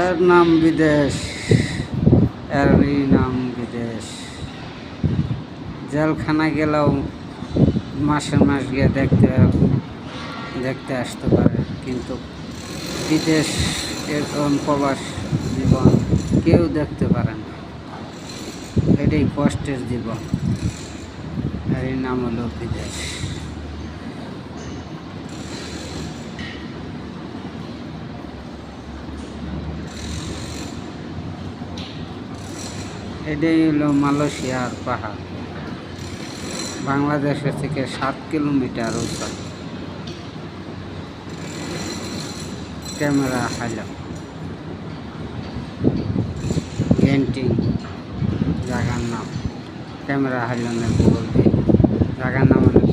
এর নাম বিদেশ, এরই নাম বিদেশ। জেলখানা গেলেও মাসের মাস গিয়ে দেখতে আসতে পারে, কিন্তু বিদেশ এরকম প্রবাস জীবন কেউ দেখতে পারে না। এটাই কষ্টের জীবন, এরই নাম হলো বিদেশ। এটাই হলো মালয়েশিয়ার পাহাড়, বাংলাদেশের থেকে 7 কিলোমিটার উঁচু। ক্যামেরা হাইলাম গেন্টিং জায়গার নাম, ক্যামেরা হাইলামের বলতে জায়গার নাম হলো